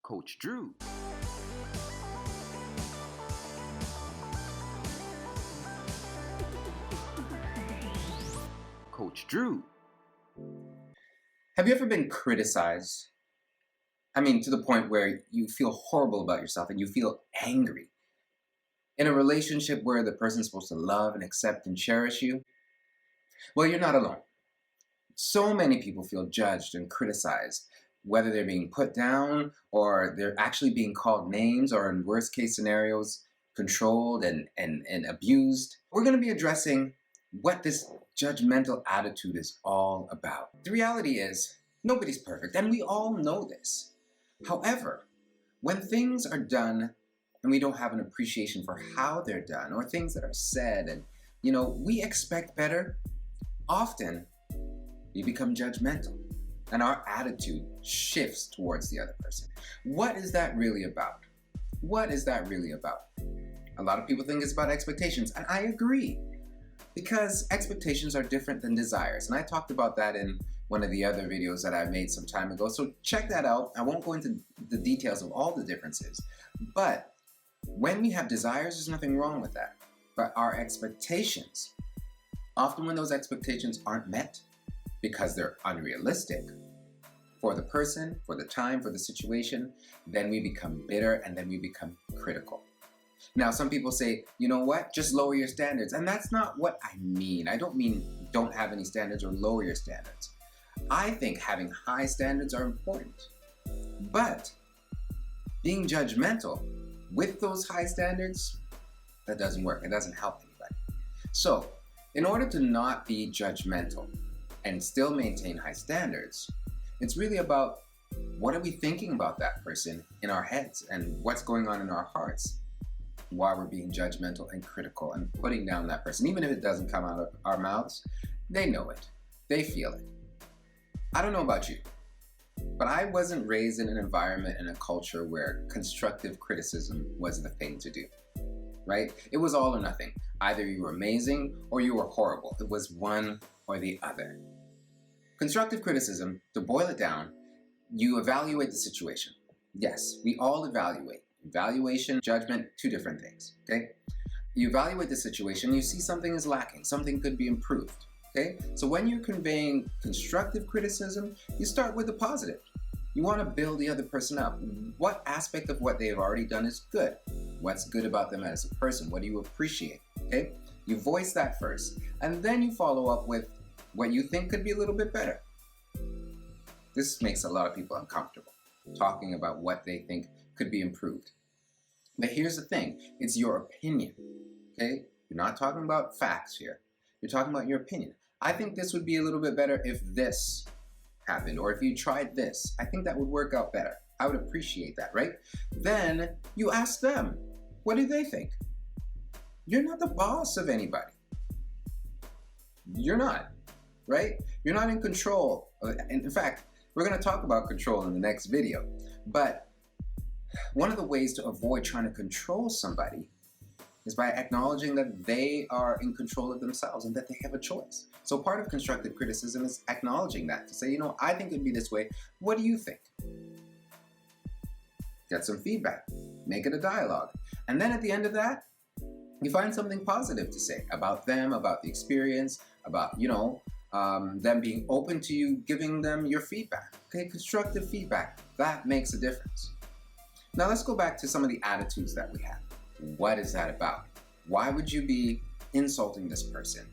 Coach Drew. Coach Drew. Have you ever been criticized? I mean, to the point where you feel horrible about yourself and you feel angry. In a relationship where the person's supposed to love and accept and cherish you? Well, you're not alone. So many people feel judged and criticized, whether they're being put down or they're actually being called names or, in worst case scenarios, controlled and abused. We're going to be addressing what this judgmental attitude is all about. The reality is, nobody's perfect, and we all know this. However, when things are done and we don't have an appreciation for how they're done, or things that are said and, we expect better, often we become judgmental and our attitude shifts towards the other person. What is that really about? What is that really about? A lot of people think it's about expectations, and I agree. Because expectations are different than desires. And I talked about that in one of the other videos that I made some time ago. So check that out. I won't go into the details of all the differences. But when we have desires, there's nothing wrong with that. But our expectations, often when those expectations aren't met because they're unrealistic for the person, for the time, for the situation, then we become bitter and then we become critical. Now, some people say, you know what, just lower your standards. And that's not what I mean. I don't mean don't have any standards or lower your standards. I think having high standards are important. But being judgmental with those high standards, that doesn't work. It doesn't help anybody. So, in order to not be judgmental and still maintain high standards, it's really about what are we thinking about that person in our heads and what's going on in our hearts while we're being judgmental and critical and putting down that person. Even if it doesn't come out of our mouths, they know it. They feel it. I don't know about you, but I wasn't raised in an environment and a culture where constructive criticism was the thing to do, right? It was all or nothing. Either you were amazing or you were horrible. It was one or the other. Constructive criticism, to boil it down, you evaluate the situation. Yes, we all evaluate. Evaluation, judgment, two different things, okay? You evaluate the situation, you see something is lacking, something could be improved, okay? So when you're conveying constructive criticism, you start with the positive. You want to build the other person up. What aspect of what they've already done is good? What's good about them as a person? What do you appreciate, okay? You voice that first, and then you follow up with what you think could be a little bit better. This makes a lot of people uncomfortable, talking about what they think could be improved. But here's the thing, it's your opinion, okay? You're not talking about facts here. You're talking about your opinion. I think this would be a little bit better if this happened, or if you tried this. I think that would work out better. I would appreciate that, right? Then you ask them, what do they think? You're not the boss of anybody. You're not, right? You're not in control. In fact, we're going to talk about control in the next video. But one of the ways to avoid trying to control somebody is by acknowledging that they are in control of themselves and that they have a choice. So part of constructive criticism is acknowledging that, to say, I think it'd be this way. What do you think? Get some feedback. Make it a dialogue. And then at the end of that, you find something positive to say about them, about the experience, about, them being open to you, giving them your feedback. Okay, constructive feedback. That makes a difference. Now let's go back to some of the attitudes that we have. What is that about? Why would you be insulting this person?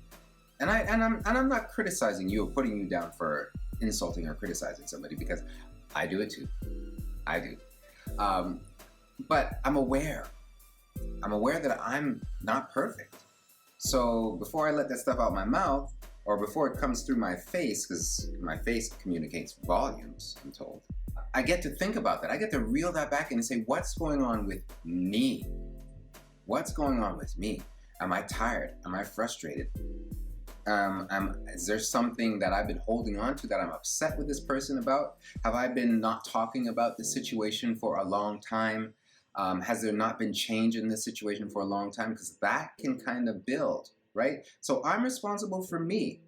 And I'm not criticizing you or putting you down for insulting or criticizing somebody, because I do it too. I do. But I'm aware. I'm aware that I'm not perfect. So before I let that stuff out my mouth, or before it comes through my face, because my face communicates volumes, I'm told, I get to think about that. I get to reel that back in and say, what's going on with me? What's going on with me? Am I tired? Am I frustrated? Is there something that I've been holding on to that I'm upset with this person about? Have I been not talking about this situation for a long time? Has there not been change in this situation for a long time? Because that can kind of build, right? So I'm responsible for me.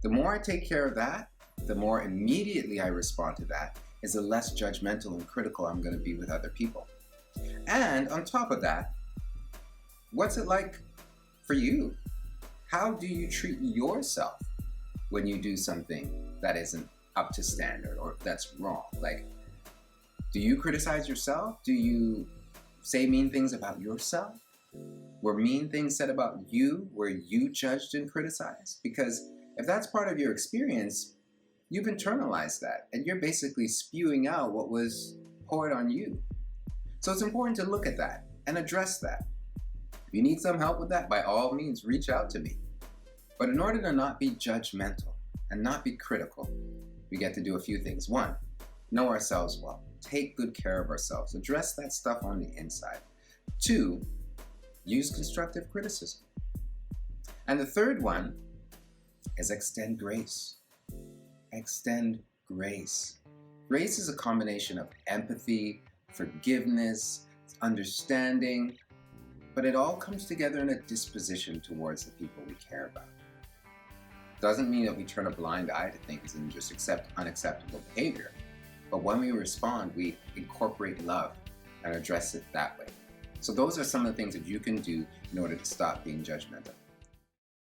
The more I take care of that, the more immediately I respond to that. is the less judgmental and critical I'm going to be with other people. And on top of that, what's it like for you? How do you treat yourself when you do something that isn't up to standard or that's wrong? Like, do you criticize yourself? Do you say mean things about yourself? Were mean things said about you? Were you judged and criticized? Because if that's part of your experience, you've internalized that and you're basically spewing out what was poured on you. So it's important to look at that and address that. If you need some help with that, by all means, reach out to me. But in order to not be judgmental and not be critical, we get to do a few things. One, know ourselves well. Take good care of ourselves. Address that stuff on the inside. Two, use constructive criticism. And the third one is extend grace. Extend grace. Grace is a combination of empathy, forgiveness, understanding, but it all comes together in a disposition towards the people we care about. Doesn't mean that we turn a blind eye to things and just accept unacceptable behavior, but when we respond, we incorporate love and address it that way. So those are some of the things that you can do in order to stop being judgmental.